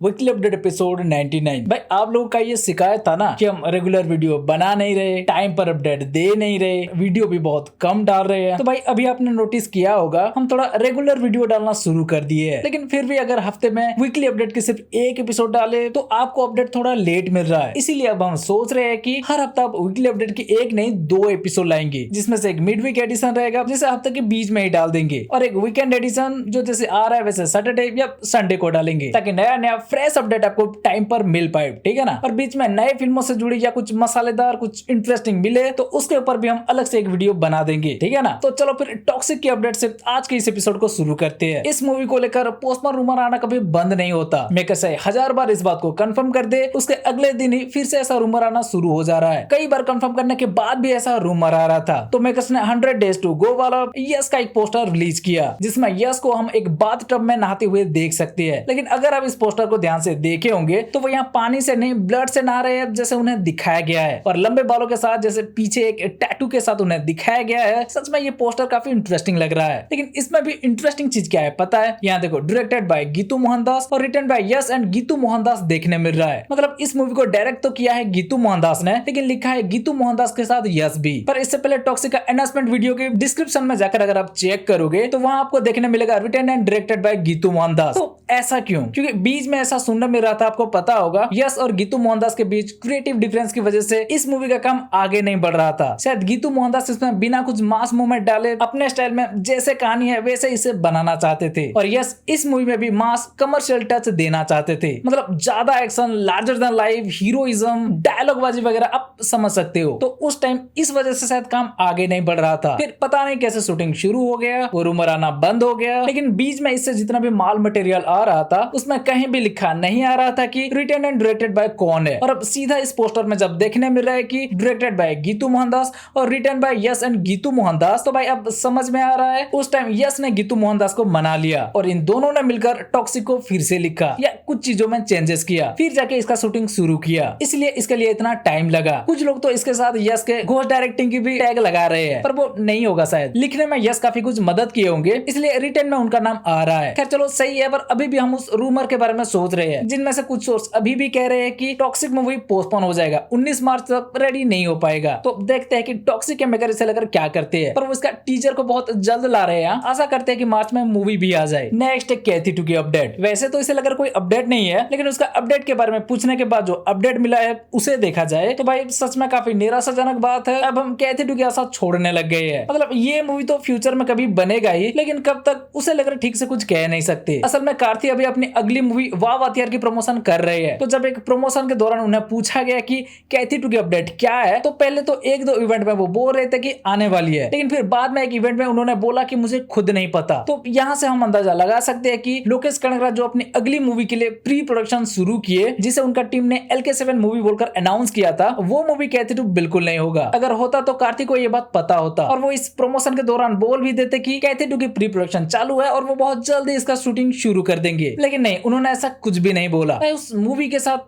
Weekly update episode 99। भाई आप लोगों का ये शिकायत था ना कि हम रेगुलर वीडियो बना नहीं रहे, टाइम पर अपडेट दे नहीं रहे, वीडियो भी बहुत कम डाल रहे हैं। तो भाई अभी आपने नोटिस किया होगा हम थोड़ा रेगुलर वीडियो डालना शुरू कर दिए है। लेकिन फिर भी अगर हफ्ते में वीकली अपडेट के सिर्फ एक एपिसोड डाले तो आपको अपडेट थोड़ा लेट मिल रहा है। इसीलिए अब हम सोच रहे हैं कि हर हफ्ता वीकली अपडेट की एक नहीं 2 एपिसोड लाएंगे, जिसमें से एक मिड वीक एडिशन रहेगा जिसे हफ्ते के बीच में ही डाल देंगे, और एक वीकेंड एडिशन जो जैसे आ रहा है वैसे सैटरडे या संडे को डालेंगे, ताकि नया नया फ्रेश अपडेट आपको टाइम पर मिल पाए। ठीक है ना। और बीच में नए फिल्मों से जुड़ी या कुछ मसालेदार कुछ इंटरेस्टिंग मिले तो उसके ऊपर भी हम अलग से एक वीडियो बना देंगे। ठीक है ना। तो चलो फिर टॉक्सिक की अपडेट से आज के इस एपिसोड को शुरू करते हैं। इस मूवी को लेकर पोस्टमॉर्टम रूमर आना कभी बंद नहीं होता। मेकर से 1000 बार इस बात को कंफर्म कर दे, उसके अगले दिन ही फिर से ऐसा रूमर आना शुरू हो जा रहा है। कई बार कंफर्म करने के बाद भी ऐसा रूमर आ रहा था। तो मेकर्स ने 100 डेज टू गो वाला यस का एक पोस्टर रिलीज किया, जिसमें यस को हम एक बाथ टब में नहाते हुए देख सकते हैं। लेकिन अगर आप इस पोस्टर को ध्यान से देखे होंगे तो वो यहाँ पानी से नहीं ब्लड से नहा रहे हैं जैसे उन्हें दिखाया गया है, और लंबे बालों के साथ जैसे पीछे एक टैटू के साथ उन्हें दिखाया गया है। सच में ये पोस्टर काफी इंटरेस्टिंग लग रहा है। लेकिन इसमें भी इंटरेस्टिंग चीज क्या है पता है? यहाँ देखो, डायरेक्टेड बाय गीतू मोहनदास और written by yes and Geetu Mohandas देखने मिल रहा है। मतलब इस मूवी को डायरेक्ट तो किया है गीतू मोहनदास ने, लेकिन लिखा है गीतू मोहनदास के साथ यस भी। पर इससे पहले टॉक्सिक का अनाउंसमेंट वीडियो के डिस्क्रिप्शन में जाकर अगर आप चेक करोगे तो वहां आपको देखने मिलेगा written and directed by Geetu Mohandas. तो ऐसा क्यों? क्योंकि बीच में ऐसा सुनने मिल रहा था, आपको पता होगा, यस और गीतू मोहनदास के बीच क्रिएटिव डिफरेंस की वजह से इस मूवी का काम आगे नहीं बढ़ रहा था। शायद गीतू मोहनदास इसमें बिना कुछ मास मूवमेंट डाले अपने स्टाइल में जैसे कहानी है वैसे इसे बनाना चाहते थे, और यस इस मूवी में भी मास कमर्शियल टच देना चाहते थे। मतलब ज्यादा action, larger than life, heroism, dialogue बाजी वगैरह आप समझ सकते हो। तो उस टाइम इस वजह से शायद काम आगे नहीं बढ़ रहा था। फिर पता नहीं कैसे शूटिंग शुरू हो गया, वो रूमर आना बंद हो गया। लेकिन बीच में इससे जितना भी माल मटेरियल आ रहा था उसमें कहीं भी लिखा नहीं आ रहा था कि रिटन एंड डायरेक्टेड बाय कौन है। और अब सीधा इस पोस्टर में जब देखने मिल रहा है कि डायरेक्टेड बाय गीतू मोहनदास और written by yes and Geetu Mohandas, तो भाई अब समझ में आ रहा है उस टाइम यस ने गीतू मोहनदास को मना लिया और इन दोनों ने मिलकर टॉक्सिक को फिर से लिखा या कुछ चीजों में चेंजेस किया, फिर जाके इसका शूटिंग शुरू किया। इसलिए इसके लिए इतना टाइम लगा। कुछ लोग तो इसके साथ यस के घोस्ट डायरेक्टिंग की भी टैग लगा रहे हैं, पर वो नहीं होगा। शायद लिखने में यस काफी कुछ मदद किए होंगे, इसलिए रिटन में उनका नाम आ रहा है। खैर चलो सही है, पर अभी भी हम उस रूमर के बारे में सोच रहे हैं, जिनमें से कुछ सोर्स अभी भी कह रहे हैं कि टॉक्सिक मूवी पोस्टपोन हो जाएगा, 19 मार्च तक रेडी नहीं हो पाएगा। तो देखते हैं कि टॉक्सिक के मेकर इसे लेकर क्या करते हैं, पर वो इसका टीजर को बहुत जल्द ला रहे हैं। आशा करते हैं कि मार्च में मूवी भी आ जाए। नेक्स्ट है कैथी 2 की अपडेट। वैसे तो इसे लेकर कोई अपडेट नहीं है, लेकिन उसका अपडेट के बारे में पूछने के बाद जो अपडेट मिला है उसे देखा जाए तो भाई सच में काफी निराशाजनक बात है। अब हम कैथी 2 की आशा छोड़ने लग गए हैं। मतलब ये मूवी तो फ्यूचर में कभी बनेगा ही, लेकिन कब तक उसे लेकर ठीक से कुछ कह नहीं सकते। असल में कार्ति अभी अपनी अगली मूवी वाह वातियार की प्रमोशन कर रहे हैं। तो जब एक प्रमोशन के दौरान उन्हें पूछा गया कि कैथी 2 की अपडेट क्या है, तो पहले तो 1-2 इवेंट में वो बोल रहे थे कि आने वाली है, लेकिन फिर बाद में एक इवेंट में उन्होंने बोला कि मुझे खुद नहीं पता। तो यहाँ से हम अंदाजा लगा सकते हैं कि लोकेश कनगराज जो अपनी अगली मूवी के लिए प्री प्रोडक्शन शुरू किए, जिसे उनका टीम ने LK7 मूवी बोलकर अनाउंस किया था, वो मूवी कैथी 2 बिल्कुल नहीं होगा। अगर होता तो कार्तिक को ये बात पता होता और वो इस प्रमोशन के दौरान बोल भी देते कि कैथी 2 की प्री प्रोडक्शन चालू है और वो बहुत जल्दी इसका शूटिंग शुरू कर देंगे। लेकिन नहीं, उन्होंने ऐसा कुछ भी नहीं बोला। उस मूवी के साथ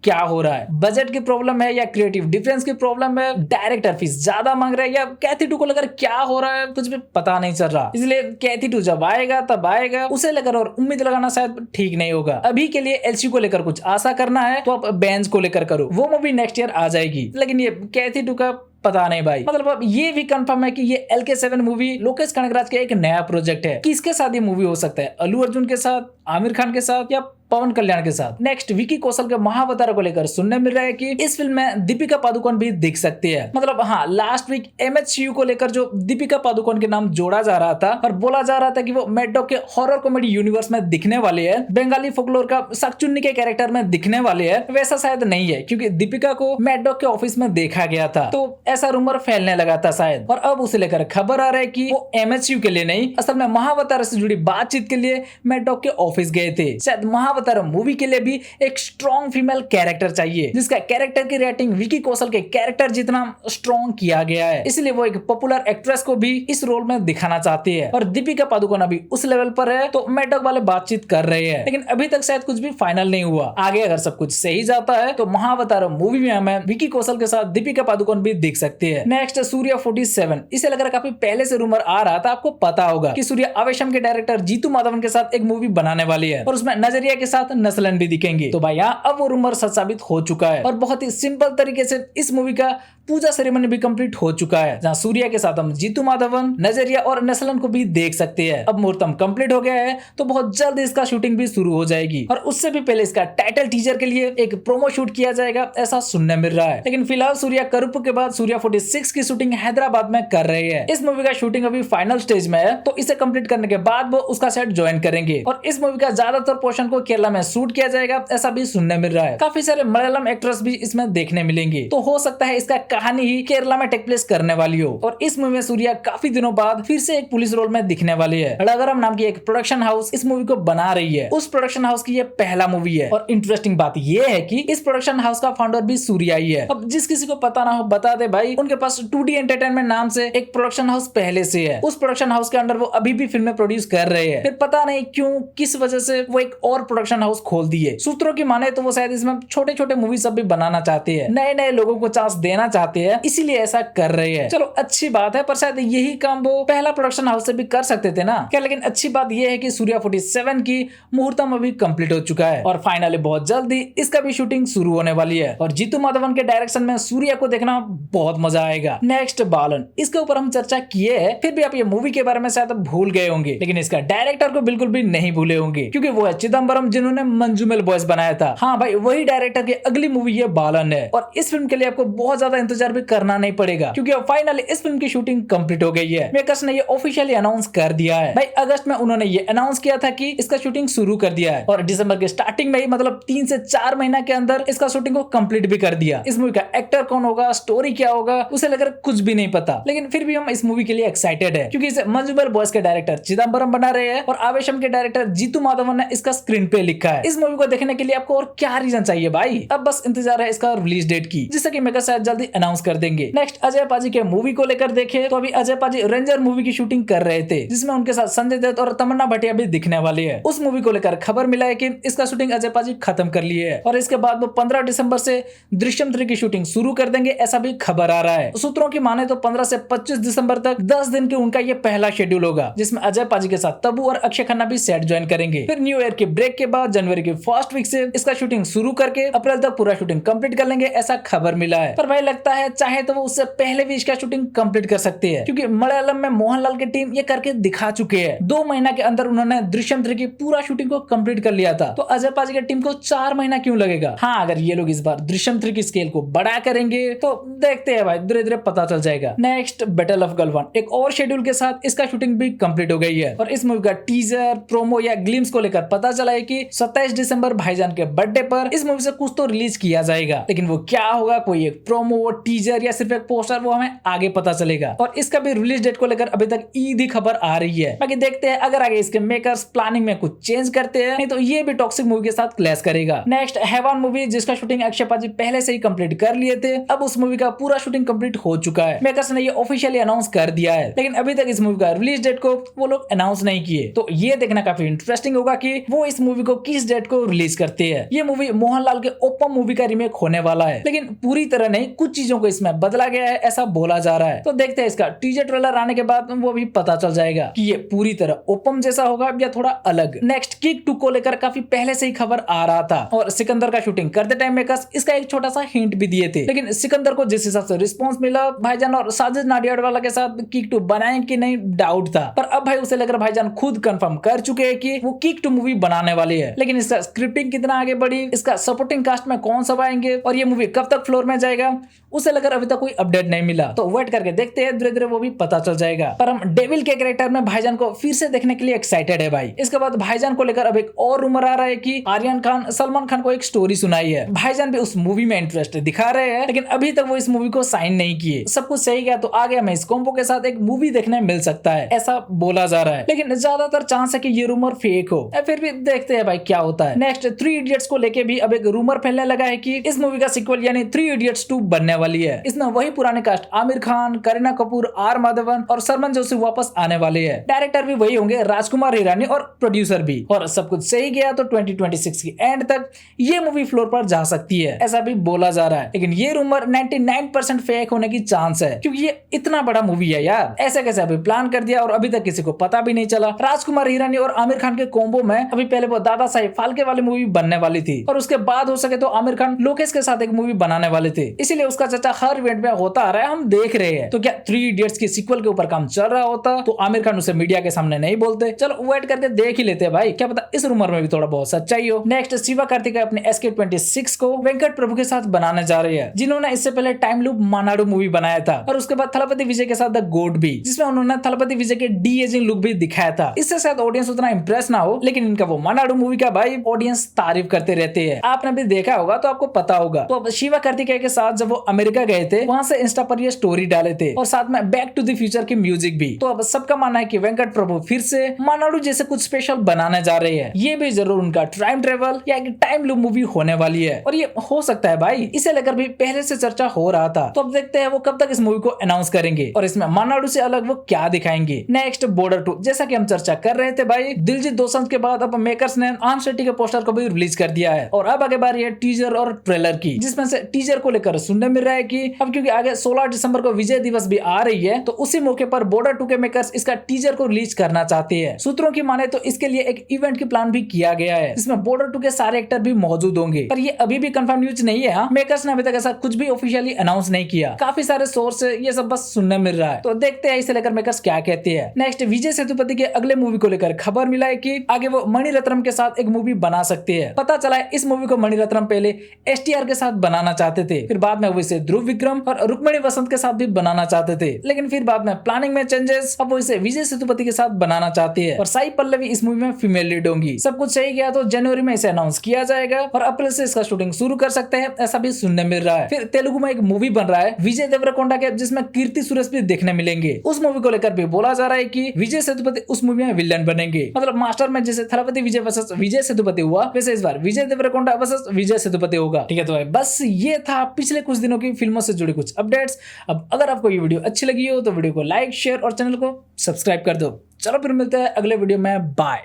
क्या हो रहा है? बजट की प्रॉब्लम है या क्रिएटिव डिफरेंस की प्रॉब्लम है? डायरेक्टर फीस ज्यादा मांग रहे हैं या कैथी 2 को लेकर क्या हो रहा है? कुछ भी पता नहीं चल रहा। इसलिए कैथी 2 जब आएगा तब आएगा, उसे लेकर और उम्मीद लगाना शायद ठीक नहीं होगा। अभी के लिए एलसी को लेकर कुछ आशा करना है तो आप बेंच को लेकर करो, वो मूवी नेक्स्ट ईयर आ जाएगी। लेकिन ये कैथी 2 का पता नहीं भाई। मतलब अब ये भी कंफर्म है कि ये LK7 मूवी लोकेश कनगराज का एक नया प्रोजेक्ट है। किसके साथ ये मूवी हो सकता है? अल्लू अर्जुन के साथ, आमिर खान के साथ या पवन कल्याण के साथ? नेक्स्ट विकी कौशल के महावतार को लेकर सुनने मिल रहा है कि इस फिल्म में दीपिका पादुकोण भी दिख सकती है। मतलब हाँ, लास्ट वीक MHCU को लेकर जो दीपिका पादुकोण के नाम जोड़ा जा रहा था और बोला जा रहा था कि वो मैड डॉग के हॉरर कॉमेडी यूनिवर्स में दिखने वाले है, बंगाली फोकलोर का शाकचुन्नी के कैरेक्टर में दिखने वाले है, वैसा शायद नहीं है, क्योंकि दीपिका को मैड डॉग के ऑफिस में देखा गया था। तो ऐसा रूमर फैलने लगा था शायद, और अब उसे लेकर खबर आ रहा है कि वो MHCU के लिए नहीं, असल में महावतार से जुड़ी बातचीत के लिए मैड डॉग के ऑफिस गए थे। शायद महावतार मूवी के लिए भी एक स्ट्रॉन्ग फीमेल कैरेक्टर चाहिए, जिसका कैरेक्टर की रेटिंग विकी कौशल के कैरेक्टर जितना स्ट्रॉन्ग किया गया है। इसलिए वो एक पॉपुलर एक्ट्रेस को भी इस रोल में दिखाना चाहती है, और दीपिका पादुकोण अभी उस लेवल पर है। तो मैड डॉग वाले बातचीत कर रहे हैं, लेकिन अभी तक शायद कुछ भी फाइनल नहीं हुआ। आगे अगर सब कुछ सही जाता है तो महावतार मूवी में हमें विकी कौशल के साथ दीपिका पादुकोण भी दिख सकती है। नेक्स्ट सूर्या 47। इसे लेकर काफी पहले से रूमर आ रहा था, आपको पता होगा कि सूर्या आवेशम के डायरेक्टर जीतू माधवन के साथ एक मूवी बनाने वाली है, और उसमें नजरिया के साथ नसलन भी दिखेंगे। तो भाई यहाँ अब वो रूमर सच साबित हो चुका है और बहुत ही सिंपल तरीके से इस मूवी का पूजा सेरेमनी भी कंप्लीट हो चुका है, जहाँ सूर्या के साथ हम जीतू माधवन, नजरिया और नसलन को भी देख सकते हैं। अब मुहूर्तम कंप्लीट हो गया है तो बहुत जल्द इसका शूटिंग भी शुरू हो जाएगी और उससे भी पहले इसका टाइटल टीजर के लिए एक प्रोमो शूट किया जाएगा, ऐसा सुनने मिल रहा है। लेकिन फिलहाल सूर्या करुप के बाद सूर्या 46 की शूटिंग हैदराबाद में कर रहे हैं। इस मूवी का शूटिंग अभी फाइनल स्टेज में है, तो इसे कंप्लीट करने के बाद वो उसका सेट ज्वाइन करेंगे और इस मूवी का ज्यादातर पोर्शन को केरला में शूट किया जाएगा, ऐसा भी सुनने मिल रहा है। काफी सारे मलयालम एक्टर्स भी इसमें देखने मिलेंगे, तो हो सकता है इसका कहानी ही केरला में टेक प्लेस करने वाली हो। और इस मूवी में सूर्या काफी दिनों बाद फिर से एक पुलिस रोल में दिखने वाली है। अड़गरम नाम की एक प्रोडक्शन हाउस इस मूवी को बना रही है। उस प्रोडक्शन हाउस की ये पहला मूवी है और इंटरेस्टिंग बात ये है कि इस प्रोडक्शन हाउस का फाउंडर भी सूर्या ही है। अब जिस किसी को पता ना हो बता दे भाई, उनके पास 2D एंटरटेनमेंट नाम से एक प्रोडक्शन हाउस पहले से है। उस प्रोडक्शन हाउस के अंडर वो अभी भी फिल्में प्रोड्यूस कर रहे हैं। फिर पता नहीं क्यों किस वजह से वो एक और प्रोडक्शन हाउस खोल दिए। सूत्रों की माने तो वो शायद इसमें छोटे छोटे मूवी सब भी बनाना चाहते हैं, नए नए लोगों को चांस देना चाहते हैं, इसीलिए ऐसा कर रहे हैं। चलो अच्छी बात है, पर शायद यही काम वो पहला प्रोडक्शन हाउस से भी कर सकते थे ना क्या। लेकिन अच्छी बात यह है कि सूर्या 47 की मुहूर्तम अभी कंप्लीट हो चुका है और फाइनली बहुत जल्दी इसका भी शूटिंग शुरू होने वाली है और जीतू माधवन के डायरेक्शन में सूर्या को देखना बहुत मजा आएगा। नेक्स्ट बालन, इसके ऊपर हम चर्चा किए हैं, फिर भी आप ये मूवी के बारे में शायद भूल गए होंगे, लेकिन इसका डायरेक्टर को बिल्कुल भी नहीं भूले होंगे क्योंकि वो है चिदम्बरम, जिन्होंने मंजूमेल बॉयज बनाया था। हाँ भाई, वही डायरेक्टर की अगली मूवी ये बालन है और इस फिल्म के लिए आपको बहुत ज्यादा इंतजार भी करना नहीं पड़ेगा क्योंकि अब फाइनली इस फिल्म की शूटिंग कंप्लीट हो गई है। मेकर्स ने ये ऑफिशियली अनाउंस कर दिया है भाई। अगस्त में उन्होंने ये अनाउंस किया था कि इसका शूटिंग शुरू कर दिया है और दिसंबर के स्टार्टिंग में ही, मतलब 3 से 4 महीना के अंदर इसका शूटिंग को कंप्लीट भी कर दिया। इस मूवी का एक्टर कौन होगा, स्टोरी क्या होगा, उसे लेकर कुछ भी नहीं पता, लेकिन फिर भी हम इस मूवी के लिए एक्साइटेड है क्योंकि इसे मंजूमेल बॉयज के डायरेक्टर चिदम्बरम बना रहे हैं और आवेशम के डायरेक्टर जीतू माधवन ने इसका स्क्रीन पे लिखा है। इस मूवी को देखने के लिए आपको और क्या रीजन चाहिए भाई। अब बस इंतजार है इसका रिलीज डेट की, जिससे कि मेकर शायद जल्दी अनाउंस कर देंगे। नेक्स्ट अजय पाजी के मूवी को लेकर देखें तो अभी अजय पाजी रेंजर मूवी की शूटिंग कर रहे थे, जिसमें उनके साथ संजय दत्त और तमन्ना भाटिया भी दिखने वाली है। उस मूवी को लेकर खबर मिला है कि इसका शूटिंग अजय पाजी खत्म कर लिए है और इसके बाद वो 15 दिसंबर से दृश्यम 3 की शूटिंग शुरू कर देंगे, ऐसा भी खबर आ रहा है। सूत्रों की माने तो 15 से 25 दिसंबर तक 10 दिन के उनका ये पहला शेड्यूल होगा, जिसमें अजय पाजी के साथ तब्बू और अक्षय खन्ना भी सेट ज्वाइन करेंगे। फिर न्यू ईयर के ब्रेक के बाद जनवरी की फर्स्ट वीक से इसका शूटिंग शुरू करके अप्रैल तक पूरा शूटिंग कंप्लीट कर लेंगे, ऐसा खबर मिला है। पर भाई लगता है चाहे तो वो उससे पहले भी इसका शूटिंग कंप्लीट कर सकते हैं क्योंकि मलयालम में मोहनलाल की टीम ये करके दिखा चुके हैं। 2 महीना के अंदर उन्होंने दृश्यम 3 की पूरा शूटिंग को कंप्लीट कर लिया था, तो अजय पाजी की टीम को 4 महीना क्यों लगेगा। हाँ, अगर ये लोग इस बार दृश्यम 3 की स्केल को बड़ा करेंगे तो देखते हैं भाई, धीरे धीरे पता चल जाएगा। नेक्स्ट बैटल ऑफ गलवान, एक और शेड्यूल के साथ इसका शूटिंग भी कंप्लीट हो गई है और इस मूवी का टीजर, प्रोमो या ग्लिम्स को लेकर पता चला है कि 27 दिसंबर भाईजान के बर्थडे पर इस मूवी से कुछ तो रिलीज किया जाएगा, लेकिन वो क्या होगा, कोई एक प्रोमो, टीजर या सिर्फ एक पोस्टर, वो हमें आगे पता चलेगा। और इसका भी रिलीज डेट को लेकर अभी तक ईद ही खबर आ रही है। बाकी देखते हैं अगर आगे इसके मेकर्स प्लानिंग में कुछ चेंज करते हैं, नहीं तो ये भी टॉक्सिक मूवी के साथ क्लैश करेगा। नेक्स्ट हैवान मूवी, जिसका शूटिंग अक्षय पाजी पहले से ही कंप्लीट कर लिए थे, अब उस मूवी का पूरा शूटिंग कंप्लीट हो चुका है। मेकर्स ने ये ऑफिशियली अनाउंस कर दिया है, लेकिन अभी तक इस मूवी का रिलीज डेट को वो लोग अनाउंस नहीं किए, तो ये देखना काफी इंटरेस्टिंग होगा कि वो इस मूवी को किस डेट को रिलीज करते हैं। ये मूवी मोहनलाल के ओपम मूवी का रीमेक होने वाला है, लेकिन पूरी तरह नहीं, कुछ चीजों को इसमें बदला गया है, ऐसा बोला जा रहा है। तो देखते हैं इसका टीजर ट्रेलर आने के बाद वो भी पता चल जाएगा कि ये पूरी तरह ओपम जैसा होगा या थोड़ा अलग। नेक्स्ट किक 2 को लेकर काफी पहले से ही खबर आ रहा था और सिकंदर का शूटिंग करते टाइम मेकर्स इसका एक छोटा सा हिंट भी दिए थे, लेकिन सिकंदर को जिस हिसाब से रिस्पॉन्स मिला, भाईजान और साजिद नाडियाडवाला के साथ किक 2 बनाए कि नहीं डाउट था, पर अब भाई उसे लेकर भाईजान खुद कंफर्म कर चुके हैं कि वो किक 2 मूवी बनाने वाली है। लेकिन इसका स्क्रिप्टिंग कितना आगे बढ़ी, इसका सपोर्टिंग कास्ट में कौन सब आएंगे और ये मूवी कब तक फ्लोर में जाएगा, उसे लेकर अभी तक कोई अपडेट नहीं मिला, तो वेट करके देखते हैं, धीरे धीरे वो भी पता चल जाएगा। पर हम डेविल के कैरेक्टर में भाईजान को फिर से देखने के लिए एक्साइटेड है भाई। इसके बाद भाईजान को लेकर अब एक और रूमर आ रहा है कि आर्यन खान सलमान खान को एक स्टोरी सुनाई है। भाईजान भी उस मूवी में इंटरेस्ट दिखा रहे हैं, लेकिन अभी तक वो इस मूवी को साइन नहीं किए। सब कुछ सही गया तो आगे हमें इस कॉम्बो के साथ एक मूवी देखने मिल सकता है, ऐसा बोला जा रहा है, लेकिन ज्यादातर चांस है कि ये रूमर फेक हो। फिर भी देखते हैं भाई क्या होता है। नेक्स्ट 3 इडियट्स को लेके भी अब एक रूमर फैलने लगा है कि इस मूवी का सीक्वल यानी 3 इडियट्स 2 बनने वाली है। इसमें वही पुराने कास्ट आमिर खान, करीना कपूर, आर माधवन और सरमन जोशी वापस आने वाले हैं। डायरेक्टर भी वही होंगे, राजकुमार हिरानी, और प्रोड्यूसर भी। और सब कुछ सही गया तो 2026 की एंड तक ये मूवी फ्लोर पर जा सकती है, ऐसा भी बोला जा रहा है। लेकिन ये रूमर 99% फेक होने की चांस है, क्योंकि ये इतना बड़ा मूवी है यार, ऐसे कैसे अभी प्लान कर दिया और अभी तक किसी को पता भी नहीं चला। राजकुमार हिरानी और आमिर खान के कॉम्बो में अभी पहले वो दादा साहेब फाल्के वाली मूवी बनने वाली थी और उसके बाद हो सके तो आमिर खान लोकेश के साथ एक मूवी बनाने वाले थे, इसीलिए उसका चर्चा हर इवेंट में होता आ रहा है, हम देख रहे हैं। तो क्या 3 इडियट्स की सीक्वल के ऊपर काम चल रहा होता तो आमिर खान उसे मीडिया के सामने नहीं बोलते। चलो वेट करके देख ही लेते हैं भाई, क्या पता इस रूमर में भी थोड़ा बहुत सच्चाई हो। नेक्स्ट शिवा कार्तिकेय अपने SK26 को वेंकट प्रभु के साथ बनाने जा रही है, जिन्होंने इससे पहले टाइम लूप मानाडू मूवी बनाया था और उसके बाद थलपति विजय के साथ द गोड भी, जिसमें उन्होंने थलपति विजय के डी एजिंग लुक भी दिखाया था। इससे शायद ऑडियंस उतना इंप्रेस ना हो, लेकिन इनका वो मानाडू मूवी का भाई ऑडियंस तारीफ करते रहते हैं। आपने भी देखा होगा तो आपको पता होगा। तो अब शिवा कार्तिकेय के साथ जब वो अमेरिका गए थे, वहां से इंस्टा पर ये स्टोरी डाले थे और साथ में बैक टू द फ्यूचर की म्यूजिक भी। तो अब सबका मानना है कि वेंकट प्रभु फिर से मानाडू जैसे कुछ स्पेशल बनाने जा रहे हैं। ये भी जरूर उनका टाइम ट्रेवल या एक टाइम लूप मूवी होने वाली है और ये हो सकता है भाई, इसे लेकर भी पहले से चर्चा हो रहा था। तो अब देखते हैं वो कब तक इस मूवी को अनाउंस करेंगे और इसमें मानाडू से अलग वो क्या दिखाएंगे। नेक्स्ट बॉर्डर 2, जैसा कि हम चर्चा कर रहे थे भाई, दिलजीत दोसांझ के बाद अब मेकर्स ने आम शेट्टी के पोस्टर को भी रिलीज कर दिया है और अब आगे बारी है टीजर और ट्रेलर की, जिसमें से टीजर को लेकर सुनने मिल रहा है कि अब क्योंकि आगे 16 दिसंबर को विजय दिवस भी आ रही है, तो उसी मौके पर बॉर्डर 2 के मेकर्स इसका टीजर को रिलीज करना चाहते हैं। सूत्रों की माने तो इसके लिए एक इवेंट की प्लान भी किया गया है, जिसमें बॉर्डर 2 के सारे एक्टर भी मौजूद होंगे, पर ये अभी भी कंफर्म न्यूज नहीं है। हाँ, मेकर्स ने अभी तक ऐसा कुछ भी ऑफिशियली अनाउंस नहीं किया, काफी सारे सोर्स से ये सब बस सुनने मिल रहा है। तो देखते हैं इसे लेकर मेकर्स क्या कहते हैं। नेक्स्ट विजय सेतुपति के अगले मूवी को लेकर खबर मिला है कि आगे वो मणिरत्नम के साथ एक मूवी बना सकते हैं। पता चला है इस मूवी को मणिरत्नम पहले STR के साथ बनाना चाहते थे, फिर बाद में वो इसे ध्रुव विक्रम और रुक्मिणी वसंत के साथ भी बनाना चाहते थे, लेकिन फिर बाद में प्लानिंग में चेंजेस, अब वो इसे विजय सेतुपति के साथ बनाना चाहते हैं और साई पल्लवी इस मूवी में फीमेल लीड होंगी। सब कुछ सही गया तो जनवरी में इसे अनाउंस किया जाएगा और अप्रैल से इसका शूटिंग शुरू कर सकते हैं, ऐसा भी सुनने मिल रहा है। फिर तेलुगु में एक मूवी बन रहा है विजय देवरकोंडा के, जिसमें कीर्ति सुरेश भी देखने मिलेंगे। उस मूवी को लेकर भी बोला जा रहा है कि विजय सेतुपति उस मूवी में विलन बनेंगे। मतलब मास्टर में जैसे थलपति विजय वर्सेस विजय सेतुपति हुआ, वैसे इस बार विजय देवरकोंडा वर्सेस विजय सेतुपति होगा। ठीक है, तो बस ये था पिछले कुछ दिनों की फिल्मों से जुड़ी कुछ अपडेट्स। अब अगर आपको ये वीडियो अच्छी लगी हो तो वीडियो को लाइक, शेयर और चैनल को सब्सक्राइब कर दो। चलो फिर मिलते हैं अगले वीडियो में, बाय।